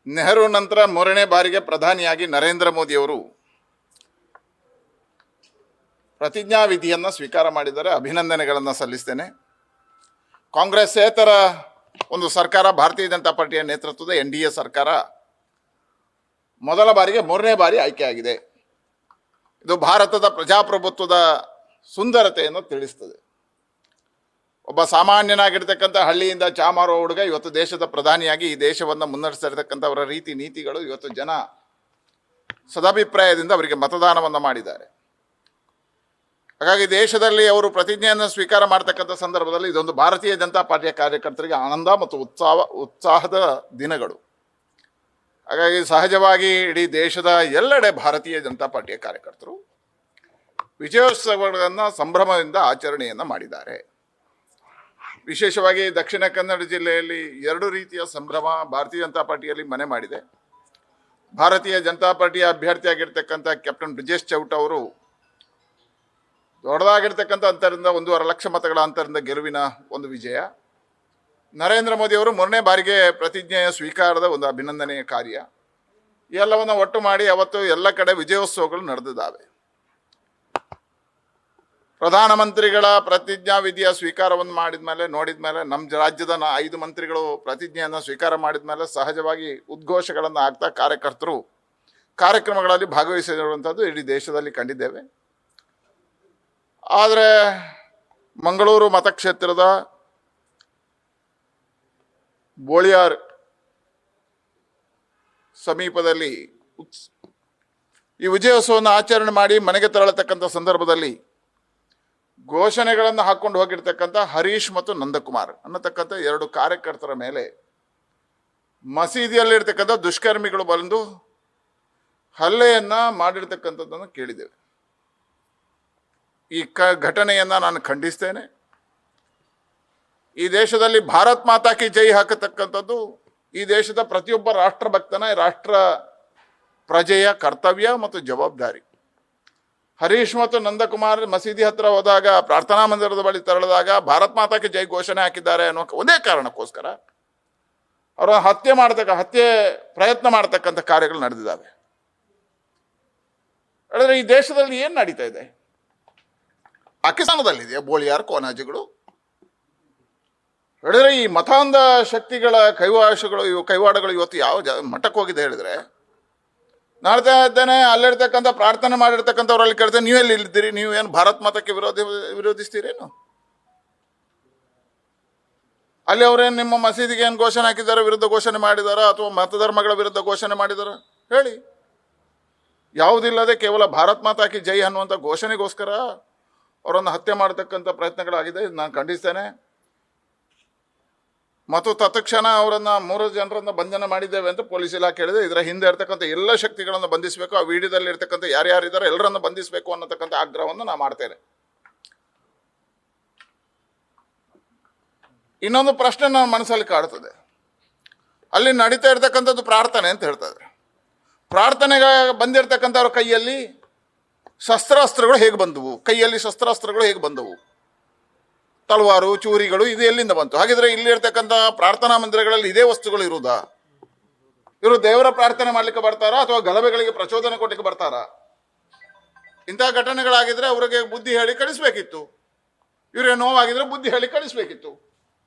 ನೆಹರು ನಂತರ ಮೂರನೇ ಬಾರಿಗೆ ಪ್ರಧಾನಿಯಾಗಿ ನರೇಂದ್ರ ಮೋದಿಯವರು ಪ್ರತಿಜ್ಞಾ ವಿಧಿಯನ್ನು ಸ್ವೀಕಾರ ಮಾಡಿದ್ದಾರೆ. ಅಭಿನಂದನೆಗಳನ್ನು ಸಲ್ಲಿಸ್ತೇನೆ. ಕಾಂಗ್ರೆಸ್ಸೇತರ ಒಂದು ಸರ್ಕಾರ, ಭಾರತೀಯ ಜನತಾ ಪಾರ್ಟಿಯ ನೇತೃತ್ವದ NDA ಸರ್ಕಾರ ಮೊದಲ ಬಾರಿಗೆ ಮೂರನೇ ಬಾರಿ ಆಯ್ಕೆಯಾಗಿದೆ. ಇದು ಭಾರತದ ಪ್ರಜಾಪ್ರಭುತ್ವದ ಸುಂದರತೆಯನ್ನು ತಿಳಿಸ್ತದೆ. ಒಬ್ಬ ಸಾಮಾನ್ಯನಾಗಿರ್ತಕ್ಕಂಥ ಹಳ್ಳಿಯಿಂದ ಚಾ ಮಾರುವ ಹುಡುಗ ಇವತ್ತು ದೇಶದ ಪ್ರಧಾನಿಯಾಗಿ ಈ ದೇಶವನ್ನು ಮುನ್ನಡೆಸ್ತಾ ಇರತಕ್ಕಂಥವರ ರೀತಿ ನೀತಿಗಳು ಇವತ್ತು ಜನ ಸದಾಭಿಪ್ರಾಯದಿಂದ ಅವರಿಗೆ ಮತದಾನವನ್ನು ಮಾಡಿದ್ದಾರೆ. ಹಾಗಾಗಿ ದೇಶದಲ್ಲಿ ಅವರು ಪ್ರತಿಜ್ಞೆಯನ್ನು ಸ್ವೀಕಾರ ಮಾಡ್ತಕ್ಕಂಥ ಸಂದರ್ಭದಲ್ಲಿ ಇದೊಂದು ಭಾರತೀಯ ಜನತಾ ಪಾರ್ಟಿಯ ಕಾರ್ಯಕರ್ತರಿಗೆ ಆನಂದ ಮತ್ತು ಉತ್ಸಾಹದ ದಿನಗಳು. ಹಾಗಾಗಿ ಸಹಜವಾಗಿ ಇಡೀ ದೇಶದ ಎಲ್ಲೆಡೆ ಭಾರತೀಯ ಜನತಾ ಪಾರ್ಟಿಯ ಕಾರ್ಯಕರ್ತರು ವಿಜಯೋತ್ಸವಗಳನ್ನು ಸಂಭ್ರಮದಿಂದ ಆಚರಣೆಯನ್ನು ಮಾಡಿದ್ದಾರೆ. ವಿಶೇಷವಾಗಿ ದಕ್ಷಿಣ ಕನ್ನಡ ಜಿಲ್ಲೆಯಲ್ಲಿ ಎರಡು ರೀತಿಯ ಸಂಭ್ರಮ ಭಾರತೀಯ ಜನತಾ ಪಾರ್ಟಿಯಲ್ಲಿ ಮನೆ ಮಾಡಿದೆ. ಭಾರತೀಯ ಜನತಾ ಪಾರ್ಟಿಯ ಅಭ್ಯರ್ಥಿಯಾಗಿರ್ತಕ್ಕಂಥ ಕ್ಯಾಪ್ಟನ್ ಬ್ರಿಜೇಶ್ ಚೌಟ ಅವರು ದೊಡ್ಡದಾಗಿರ್ತಕ್ಕಂಥ ಅಂತರದಿಂದ 1.5 ಲಕ್ಷ ಮತಗಳ ಅಂತರದಿಂದ ಗೆಲುವಿನ ಒಂದು ವಿಜಯ. ನರೇಂದ್ರ ಮೋದಿ ಅವರು ಮೂರನೇ ಬಾರಿಗೆ ಪ್ರತಿಜ್ಞೆಯ ಸ್ವೀಕಾರದ ಒಂದು ಅಭಿನಂದನೆಯ ಕಾರ್ಯ. ಈ ಎಲ್ಲವನ್ನು ಒಟ್ಟು ಮಾಡಿ ಅವತ್ತು ಎಲ್ಲ ಕಡೆ ವಿಜಯೋತ್ಸವಗಳು ನಡೆದಿದ್ದಾವೆ. ಪ್ರಧಾನಮಂತ್ರಿಗಳ ಪ್ರತಿಜ್ಞಾ ವಿಧಿಯ ಸ್ವೀಕಾರವನ್ನು ನೋಡಿದ ಮೇಲೆ ನಮ್ಮ ರಾಜ್ಯದ 5 ಮಂತ್ರಿಗಳು ಪ್ರತಿಜ್ಞೆಯನ್ನು ಸ್ವೀಕಾರ ಮಾಡಿದ ಮೇಲೆ ಸಹಜವಾಗಿ ಉದ್ಘೋಷಗಳನ್ನು ಆಗ್ತಾ ಕಾರ್ಯಕರ್ತರು ಕಾರ್ಯಕ್ರಮಗಳಲ್ಲಿ ಭಾಗವಹಿಸಿರುವಂಥದ್ದು ಇಡೀ ದೇಶದಲ್ಲಿ ಕಂಡಿದ್ದೇವೆ. ಆದರೆ ಮಂಗಳೂರು ಮತಕ್ಷೇತ್ರದ ಬೋಳಿಯಾರ್ ಸಮೀಪದಲ್ಲಿ ಈ ವಿಜಯೋತ್ಸವವನ್ನು ಆಚರಣೆ ಮಾಡಿ ಮನೆಗೆ ತೆರಳತಕ್ಕಂಥ ಸಂದರ್ಭದಲ್ಲಿ ಘೋಷಣೆಗಳನ್ನು ಹಾಕ್ಕೊಂಡು ಹೋಗಿರ್ತಕ್ಕಂಥ ಹರೀಶ್ ಮತ್ತು ನಂದಕುಮಾರ್ ಅನ್ನತಕ್ಕಂಥ 2 ಕಾರ್ಯಕರ್ತರ ಮೇಲೆ ಮಸೀದಿಯಲ್ಲಿರ್ತಕ್ಕಂಥ ದುಷ್ಕರ್ಮಿಗಳು ಬಂದು ಹಲ್ಲೆಯನ್ನು ಮಾಡಿರ್ತಕ್ಕಂಥದ್ದನ್ನು ಕೇಳಿದ್ದೇವೆ. ಈ ಘಟನೆಯನ್ನು ನಾನು ಖಂಡಿಸ್ತೇನೆ. ಈ ದೇಶದಲ್ಲಿ ಭಾರತ್ ಮಾತಾ ಕಿ ಜೈ ಹಾಕತಕ್ಕಂಥದ್ದು ಈ ದೇಶದ ಪ್ರತಿಯೊಬ್ಬ ರಾಷ್ಟ್ರಭಕ್ತನ ರಾಷ್ಟ್ರ ಪ್ರಜೆಯ ಕರ್ತವ್ಯ ಮತ್ತು ಜವಾಬ್ದಾರಿ. ಹರೀಶ್ ಮತ್ತು ನಂದಕುಮಾರ್ ಮಸೀದಿ ಹತ್ರ ಹೋದಾಗ, ಪ್ರಾರ್ಥನಾ ಮಂದಿರದ ಬಳಿ ತೆರಳಿದಾಗ ಭಾರತ್ ಮಾತಾ ಕಿ ಜೈ ಘೋಷಣೆ ಹಾಕಿದ್ದಾರೆ ಅನ್ನೋ ಒಂದೇ ಕಾರಣಕ್ಕೋಸ್ಕರ ಅವರ ಹತ್ಯೆ ಪ್ರಯತ್ನ ಮಾಡತಕ್ಕಂಥ ಕಾರ್ಯಗಳು ನಡೆದಿದ್ದಾವೆ. ಹೇಳಿದ್ರೆ ಈ ದೇಶದಲ್ಲಿ ಏನು ನಡೀತಾ ಇದೆ? ಪಾಕಿಸ್ತಾನದಲ್ಲಿದೆ ಬೋಳಿಯಾರ್ ಕೋನಾಜಿಗಳು. ಹೇಳಿದ್ರೆ ಈ ಮತಾಂಧ ಶಕ್ತಿಗಳ ಕೈವಾಡಗಳು ಇವತ್ತು ಯಾವ ಮಟ್ಟಕ್ಕೆ ಹೋಗಿದೆ ಹೇಳಿದ್ರೆ, ನಾಡ್ತಾ ಇದ್ದೇನೆ ಅಲ್ಲಿರ್ತಕ್ಕಂಥ ಪ್ರಾರ್ಥನೆ ಮಾಡಿರ್ತಕ್ಕಂಥವ್ರಲ್ಲಿ ಕೇಳ್ತೇನೆ, ನೀವೆಲ್ಲಿ ಇಲ್ಲಿದ್ದೀರಿ? ನೀವು ಏನು ಭಾರತ್ ಮಾತಕ್ಕೆ ವಿರೋಧಿಸ್ತೀರೇನು? ಅಲ್ಲಿ ಅವ್ರೇನು ನಿಮ್ಮ ಮಸೀದಿಗೆ ಏನು ಘೋಷಣೆ ಹಾಕಿದ್ದಾರೆ, ವಿರುದ್ಧ ಘೋಷಣೆ ಮಾಡಿದಾರ, ಅಥವಾ ಮತಧರ್ಮಗಳ ವಿರುದ್ಧ ಘೋಷಣೆ ಮಾಡಿದಾರ? ಹೇಳಿ. ಯಾವುದಿಲ್ಲದೆ ಕೇವಲ ಭಾರತ್ ಮಾತಾ ಕಿ ಜೈ ಅನ್ನುವಂಥ ಘೋಷಣೆಗೋಸ್ಕರ ಅವರನ್ನು ಹತ್ಯೆ ಮಾಡತಕ್ಕಂಥ ಪ್ರಯತ್ನಗಳಾಗಿದೆ. ನಾನು ಖಂಡಿಸ್ತೇನೆ. ಮತ್ತು ತತ್ಕ್ಷಣ ಅವರನ್ನು 3 ಜನರನ್ನು ಬಂಧನ ಮಾಡಿದ್ದೇವೆ ಅಂತ ಪೊಲೀಸ್ ಇಲಾಖೆ ಹೇಳಿದೆ. ಇದರ ಹಿಂದೆ ಇರ್ತಕ್ಕಂಥ ಎಲ್ಲ ಶಕ್ತಿಗಳನ್ನು ಬಂಧಿಸಬೇಕು, ಆ ವಿಡಿಯೋದಲ್ಲಿ ಇರ್ತಕ್ಕಂಥ ಯಾರ್ಯಾರಿದ್ದಾರೆ ಎಲ್ಲರನ್ನು ಬಂಧಿಸಬೇಕು ಅನ್ನತಕ್ಕಂಥ ಆಗ್ರಹವನ್ನು ನಾನು ಮಾಡ್ತೇನೆ. ಇನ್ನೊಂದು ಪ್ರಶ್ನೆ ನನ್ನ ಮನಸ್ಸಲ್ಲಿ ಕಾಡ್ತದೆ. ಅಲ್ಲಿ ನಡೀತಾ ಇರ್ತಕ್ಕಂಥದ್ದು ಪ್ರಾರ್ಥನೆ ಅಂತ ಹೇಳ್ತಾರೆ. ಪ್ರಾರ್ಥನೆಗೆ ಬಂದಿರತಕ್ಕಂಥವ್ರ ಕೈಯಲ್ಲಿ ಶಸ್ತ್ರಾಸ್ತ್ರಗಳು ಹೇಗೆ ಬಂದವು? ಕೈಯಲ್ಲಿ ಶಸ್ತ್ರಾಸ್ತ್ರಗಳು ಹೇಗೆ ಬಂದವು? ತಲವಾರು, ಚೂರಿಗಳು ಇದು ಎಲ್ಲಿಂದ ಬಂತು? ಹಾಗಿದ್ರೆ ಇಲ್ಲಿರ್ತಕ್ಕಂಥ ಪ್ರಾರ್ಥನಾ ಮಂದಿರಗಳಲ್ಲಿ ಇದೇ ವಸ್ತುಗಳು ಇರುವುದಾ? ಇವರು ದೇವರ ಪ್ರಾರ್ಥನೆ ಮಾಡ್ಲಿಕ್ಕೆ ಬರ್ತಾರಾ ಅಥವಾ ಗಲಭೆಗಳಿಗೆ ಪ್ರಚೋದನೆ ಕೊಡ್ಲಿಕ್ಕೆ ಬರ್ತಾರಾ? ಇಂತಹ ಘಟನೆಗಳಾಗಿದ್ರೆ ಅವರಿಗೆ ಬುದ್ಧಿ ಹೇಳಿ ಕಳಿಸ್ಬೇಕಿತ್ತು. ಇವರಿಗೆ ನೋವಾಗಿದ್ರೆ ಬುದ್ಧಿ ಹೇಳಿ ಕಳಿಸ್ಬೇಕಿತ್ತು.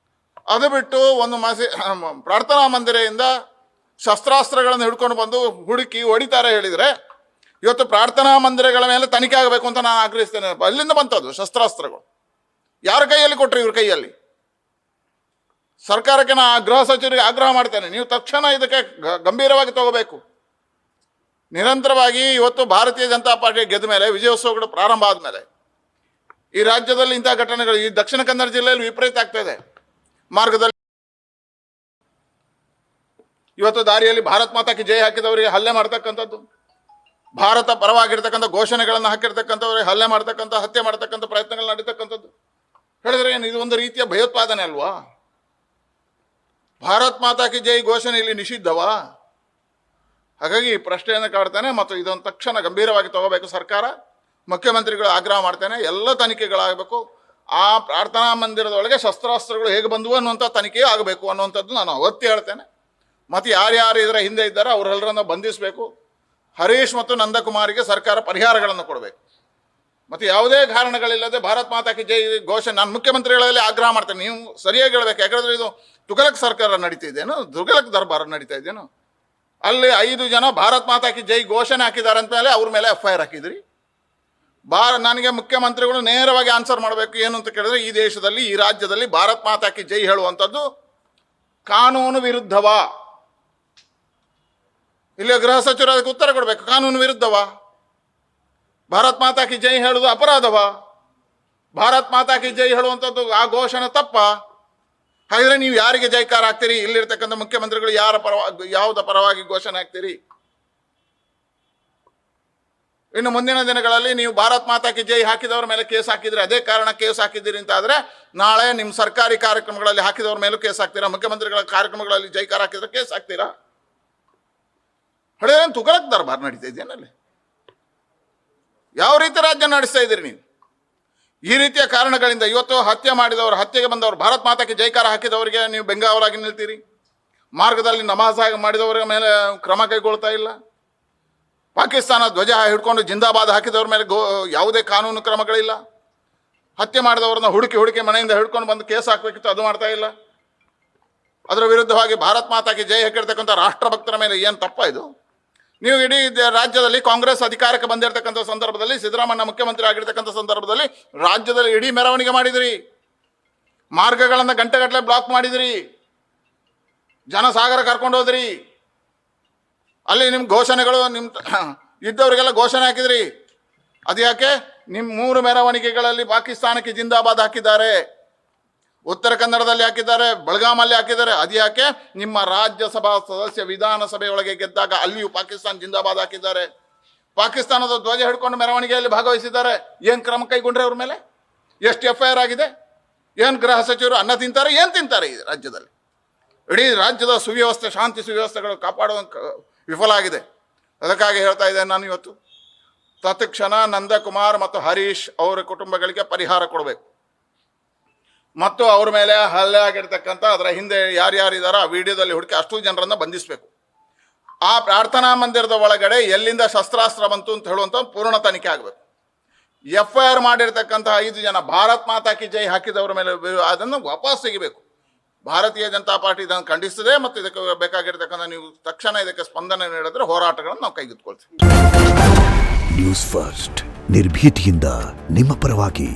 ಅದು ಬಿಟ್ಟು ಒಂದು ಪ್ರಾರ್ಥನಾ ಮಂದಿರದಿಂದ ಶಸ್ತ್ರಾಸ್ತ್ರಗಳನ್ನು ಹಿಡ್ಕೊಂಡು ಬಂದು ಹುಡುಕಿ ಹೊಡಿತಾರೆ ಹೇಳಿದ್ರೆ, ಇವತ್ತು ಪ್ರಾರ್ಥನಾ ಮಂದಿರಗಳ ಮೇಲೆ ತನಿಖೆ ಆಗಬೇಕು ಅಂತ ನಾನು ಆಗ್ರಹಿಸ್ತೇನೆ. ಅಲ್ಲಿಂದ ಬಂತದ್ದು ಶಸ್ತ್ರಾಸ್ತ್ರಗಳು. ಯಾರ ಕೈಯಲ್ಲಿ ಕೊಟ್ಟರು? ಇವ್ರ ಕೈಯಲ್ಲಿ. ಸರ್ಕಾರಕ್ಕೆ ನಾನು ಗೃಹ ಸಚಿವರಿಗೆ ಆಗ್ರಹ ಮಾಡ್ತೇನೆ, ನೀವು ತಕ್ಷಣ ಇದಕ್ಕೆ ಗಂಭೀರವಾಗಿ ತಗೋಬೇಕು. ನಿರಂತರವಾಗಿ ಇವತ್ತು ಭಾರತೀಯ ಜನತಾ ಪಾರ್ಟಿ ಗೆದ್ದ ಮೇಲೆ, ವಿಜಯೋತ್ಸವಗಳು ಪ್ರಾರಂಭ ಆದಮೇಲೆ ಈ ರಾಜ್ಯದಲ್ಲಿ ಇಂತಹ ಘಟನೆಗಳು ಈ ದಕ್ಷಿಣ ಕನ್ನಡ ಜಿಲ್ಲೆಯಲ್ಲಿ ವಿಪರೀತ ಆಗ್ತಾ ಇದೆ. ಮಾರ್ಗದಲ್ಲಿ ಇವತ್ತು ದಾರಿಯಲ್ಲಿ ಭಾರತ್ ಮಾತಾ ಕಿ ಜೈ ಹಾಕಿದವರಿಗೆ ಹಲ್ಲೆ ಮಾಡ್ತಕ್ಕಂಥದ್ದು, ಭಾರತ ಪರವಾಗಿರ್ತಕ್ಕಂಥ ಘೋಷಣೆಗಳನ್ನು ಹಾಕಿರ್ತಕ್ಕಂಥವ್ರಿಗೆ ಹತ್ಯೆ ಮಾಡ್ತಕ್ಕಂಥ ಪ್ರಯತ್ನಗಳು ನಡೀತಕ್ಕಂಥದ್ದು. ಹೇಳಿದ್ರೆ ಏನು ಇದು ಒಂದು ರೀತಿಯ ಭಯೋತ್ಪಾದನೆ ಅಲ್ವಾ? ಭಾರತ್ ಮಾತಾ ಕಿ ಜೈ ಘೋಷಣೆ ಇಲ್ಲಿ ನಿಷಿದ್ಧವಾ? ಹಾಗಾಗಿ ಈ ಪ್ರಶ್ನೆಯನ್ನು ಕಾಡ್ತಾನೆ ಮತ್ತು ಇದನ್ನು ತಕ್ಷಣ ಗಂಭೀರವಾಗಿ ತಗೋಬೇಕು ಸರ್ಕಾರ. ಮುಖ್ಯಮಂತ್ರಿಗಳು ಆಗ್ರಹ ಮಾಡ್ತೇನೆ, ಎಲ್ಲ ತನಿಖೆಗಳಾಗಬೇಕು. ಆ ಪ್ರಾರ್ಥನಾ ಮಂದಿರದ ಒಳಗೆ ಶಸ್ತ್ರಾಸ್ತ್ರಗಳು ಹೇಗೆ ಬಂದವು ಅನ್ನುವಂಥ ತನಿಖೆ ಆಗಬೇಕು ಅನ್ನುವಂಥದ್ದು ನಾನು ಒತ್ತಿ ಹೇಳ್ತೇನೆ. ಮತ್ತು ಯಾರ್ಯಾರು ಇದರ ಹಿಂದೆ ಇದ್ದಾರೋ ಅವರೆಲ್ಲರನ್ನು ಬಂಧಿಸಬೇಕು. ಹರೀಶ್ ಮತ್ತು ನಂದಕುಮಾರಿಗೆ ಸರ್ಕಾರ ಪರಿಹಾರಗಳನ್ನು ಕೊಡಬೇಕು. ಮತ್ತು ಯಾವುದೇ ಕಾರಣಗಳಿಲ್ಲದೆ ಭಾರತ್ ಮಾತಾ ಕಿ ಜೈ ಘೋಷಣೆ ನಾನು ಮುಖ್ಯಮಂತ್ರಿಗಳಲ್ಲಿ ಆಗ್ರಹ ಮಾಡ್ತೇನೆ. ನೀವು ಸರಿಯಾಗಿ ಹೇಳಬೇಕು. ಯಾಕಂದರೆ ಇದು ತುಘಲಕ್ ಸರ್ಕಾರ ನಡೀತಾ ಇದೆಯೇನು, ತುಘಲಕ್ ದರ್ಬಾರ್ ನಡೀತಾ ಇದೆಯೇನು? ಅಲ್ಲಿ 5 ಜನ ಭಾರತ್ ಮಾತಾ ಕಿ ಜೈ ಘೋಷಣೆ ಹಾಕಿದ್ದಾರೆ ಅಂದಮೇಲೆ ಅವ್ರ ಮೇಲೆ FIR ಹಾಕಿದ್ರಿ. ನನಗೆ ಮುಖ್ಯಮಂತ್ರಿಗಳು ನೇರವಾಗಿ ಆನ್ಸರ್ ಮಾಡಬೇಕು. ಏನು ಅಂತ ಕೇಳಿದ್ರೆ, ಈ ದೇಶದಲ್ಲಿ ಈ ರಾಜ್ಯದಲ್ಲಿ ಭಾರತ್ ಮಾತಾ ಕಿ ಜೈ ಹೇಳುವಂಥದ್ದು ಕಾನೂನು ವಿರುದ್ಧವಾ? ಇಲ್ಲಿ ಗೃಹ ಸಚಿವರು ಅದಕ್ಕೆ ಉತ್ತರ ಕೊಡಬೇಕು. ಕಾನೂನು ವಿರುದ್ಧವಾ? ಭಾರತ್ ಮಾತಾ ಕಿ ಜೈ ಹೇಳುವುದು ಅಪರಾಧವಾ? ಭಾರತ್ ಮಾತಾ ಕಿ ಜೈ ಹೇಳುವಂಥದ್ದು ಆ ಘೋಷಣೆ ತಪ್ಪ? ಹಾಗಿದ್ರೆ ನೀವು ಯಾರಿಗೆ ಜೈಕಾರ ಹಾಕ್ತೀರಿ? ಇಲ್ಲಿರ್ತಕ್ಕಂಥ ಮುಖ್ಯಮಂತ್ರಿಗಳು ಯಾರ ಪರವಾಗಿ, ಯಾವುದ ಪರವಾಗಿ ಘೋಷಣೆ ಹಾಕ್ತೀರಿ? ಇನ್ನು ಮುಂದಿನ ದಿನಗಳಲ್ಲಿ ನೀವು ಭಾರತ್ ಮಾತಾ ಕಿ ಜೈ ಹಾಕಿದವರ ಮೇಲೆ ಕೇಸ್ ಹಾಕಿದ್ರೆ, ಅದೇ ಕಾರಣ ಕೇಸ್ ಹಾಕಿದ್ದೀರಿ ಅಂತ ಆದರೆ, ನಾಳೆ ನಿಮ್ಮ ಸರ್ಕಾರಿ ಕಾರ್ಯಕ್ರಮಗಳಲ್ಲಿ ಹಾಕಿದವ್ರ ಮೇಲೂ ಕೇಸ್ ಹಾಕ್ತೀರಾ? ಮುಖ್ಯಮಂತ್ರಿಗಳ ಕಾರ್ಯಕ್ರಮಗಳಲ್ಲಿ ಜೈಕಾರ ಹಾಕಿದ್ರೆ ಕೇಸ್ ಹಾಕ್ತೀರಾ? ಹಳೆಯ ತುಘಲಕ್ ದರ್ಬಾರ್ ನಡೀತಾ ಇದೆಯೇನಲ್ಲಿ? ಯಾವ ರೀತಿ ರಾಜ್ಯ ನಡೆಸ್ತಾ ಇದ್ದೀರಿ ನೀವು? ಈ ರೀತಿಯ ಕಾರಣಗಳಿಂದ ಇವತ್ತು ಹತ್ಯೆ ಮಾಡಿದವರು, ಹತ್ಯೆಗೆ ಬಂದವರು, ಭಾರತ್ ಮಾತಾಕ್ಕೆ ಜೈಕಾರ ಹಾಕಿದವರಿಗೆ ನೀವು ಬೆಂಗಾವಲಾಗಿ ನಿಲ್ತೀರಿ. ಮಾರ್ಗದಲ್ಲಿ ನಮಾಜ್ ಮಾಡಿದವರ ಮೇಲೆ ಕ್ರಮ ಕೈಗೊಳ್ತಾ ಇಲ್ಲ. ಪಾಕಿಸ್ತಾನ ಧ್ವಜ ಹಿಡ್ಕೊಂಡು ಜಿಂದಾಬಾದ್ ಹಾಕಿದವ್ರ ಮೇಲೆ ಯಾವುದೇ ಕಾನೂನು ಕ್ರಮಗಳಿಲ್ಲ. ಹತ್ಯೆ ಮಾಡಿದವ್ರನ್ನ ಹುಡುಕಿ ಮನೆಯಿಂದ ಹಿಡ್ಕೊಂಡು ಬಂದು ಕೇಸ್ ಹಾಕಬೇಕಿತ್ತು, ಅದು ಮಾಡ್ತಾ ಇಲ್ಲ. ಅದರ ವಿರುದ್ಧವಾಗಿ ಭಾರತ್ ಮಾತಾಕ್ಕೆ ಜೈ ಹಾಕಿರ್ತಕ್ಕಂಥ ರಾಷ್ಟ್ರಭಕ್ತರ ಮೇಲೆ ಏನು ತಪ್ಪ ಇದು? ನೀವು ಇಡೀ ರಾಜ್ಯದಲ್ಲಿ ಕಾಂಗ್ರೆಸ್ ಅಧಿಕಾರಕ್ಕೆ ಬಂದಿರತಕ್ಕಂಥ ಸಂದರ್ಭದಲ್ಲಿ, ಸಿದ್ದರಾಮಯ್ಯ ಮುಖ್ಯಮಂತ್ರಿ ಆಗಿರ್ತಕ್ಕಂಥ ಸಂದರ್ಭದಲ್ಲಿ ರಾಜ್ಯದಲ್ಲಿ ಇಡೀ ಮೆರವಣಿಗೆ ಮಾಡಿದಿರಿ. ಮಾರ್ಗಗಳನ್ನು ಗಂಟೆಗಟ್ಟಲೆ ಬ್ಲಾಕ್ ಮಾಡಿದಿರಿ. ಜನಸಾಗರ ಕರ್ಕೊಂಡು ಹೋದ್ರಿ. ಅಲ್ಲಿ ನಿಮ್ಮ ಘೋಷಣೆಗಳು ಇದ್ದವರಿಗೆಲ್ಲ ಘೋಷಣೆ ಹಾಕಿದ್ರಿ. ಅದು ಯಾಕೆ? ನಿಮ್ಮ 3 ಮೆರವಣಿಗೆಗಳಲ್ಲಿ ಪಾಕಿಸ್ತಾನಕ್ಕೆ ಜಿಂದಾಬಾದ್ ಹಾಕಿದ್ದಾರೆ. ಉತ್ತರ ಕನ್ನಡದಲ್ಲಿ ಹಾಕಿದ್ದಾರೆ, ಬೆಳಗಾಮಲ್ಲಿ ಹಾಕಿದ್ದಾರೆ. ಅದು ಯಾಕೆ? ನಿಮ್ಮ ರಾಜ್ಯಸಭಾ ಸದಸ್ಯ ವಿಧಾನಸಭೆಯೊಳಗೆ ಗೆದ್ದಾಗ ಅಲ್ಲಿಯೂ ಪಾಕಿಸ್ತಾನ ಜಿಂದಾಬಾದ್ ಹಾಕಿದ್ದಾರೆ. ಪಾಕಿಸ್ತಾನದ ಧ್ವಜ ಹಿಡ್ಕೊಂಡು ಮೆರವಣಿಗೆಯಲ್ಲಿ ಭಾಗವಹಿಸಿದ್ದಾರೆ. ಏನು ಕ್ರಮ ಕೈಗೊಂಡ್ರೆ ಅವ್ರ ಮೇಲೆ? ಎಷ್ಟು FIR ಆಗಿದೆ? ಏನು ಗೃಹ ಸಚಿವರು ಅನ್ನ ತಿಂತಾರೆ? ಏನು ತಿಂತಾರೆ ಈ ರಾಜ್ಯದಲ್ಲಿ? ಇಡೀ ರಾಜ್ಯದ ಸುವ್ಯವಸ್ಥೆ, ಶಾಂತಿ ಸುವ್ಯವಸ್ಥೆಗಳು ಕಾಪಾಡುವ ವಿಫಲ ಆಗಿದೆ. ಅದಕ್ಕಾಗಿ ಹೇಳ್ತಾ ಇದ್ದೇನೆ ನಾನು ಇವತ್ತು, ತತ್ಕ್ಷಣ ನಂದಕುಮಾರ್ ಮತ್ತು ಹರೀಶ್ ಅವರ ಕುಟುಂಬಗಳಿಗೆ ಪರಿಹಾರ ಕೊಡಬೇಕು. ಮತ್ತು ಅವ್ರ ಮೇಲೆ ಹಲ್ಲೆ ಆಗಿರ್ತಕ್ಕಂಥ, ಅದರ ಹಿಂದೆ ಯಾರ್ಯಾರಿದಾರೋ ಆ ವಿಡಿಯೋದಲ್ಲಿ ಹುಡುಕಿ ಅಷ್ಟು ಜನರನ್ನು ಬಂಧಿಸಬೇಕು. ಆ ಪ್ರಾರ್ಥನಾ ಮಂದಿರದ ಒಳಗಡೆ ಎಲ್ಲಿಂದ ಶಸ್ತ್ರಾಸ್ತ್ರ ಬಂತು ಅಂತ ಹೇಳುವಂಥ ಪೂರ್ಣ ತನಿಖೆ ಆಗಬೇಕು. FIR ಮಾಡಿರ್ತಕ್ಕಂಥ 5 ಜನ ಭಾರತ್ ಮಾತಾ ಕಿ ಜೈ ಹಾಕಿದವರ ಮೇಲೆ ಅದನ್ನು ವಾಪಸ್ ತೆಗಿಬೇಕು. ಭಾರತೀಯ ಜನತಾ ಪಾರ್ಟಿ ಇದನ್ನು ಖಂಡಿಸ್ತದೆ. ಮತ್ತು ಇದಕ್ಕೆ ಬೇಕಾಗಿರ್ತಕ್ಕಂಥ ನೀವು ತಕ್ಷಣ ಇದಕ್ಕೆ ಸ್ಪಂದನೆ ನೀಡಿದ್ರೆ ಹೋರಾಟಗಳನ್ನು ನಾವು ಕೈಗೆತ್ತಿಕೊಳ್ತೀವಿ. ನ್ಯೂಸ್ ಫಸ್ಟ್, ನಿರ್ಭೀತಿಯಿಂದ ನಿಮ್ಮ ಪರವಾಗಿ.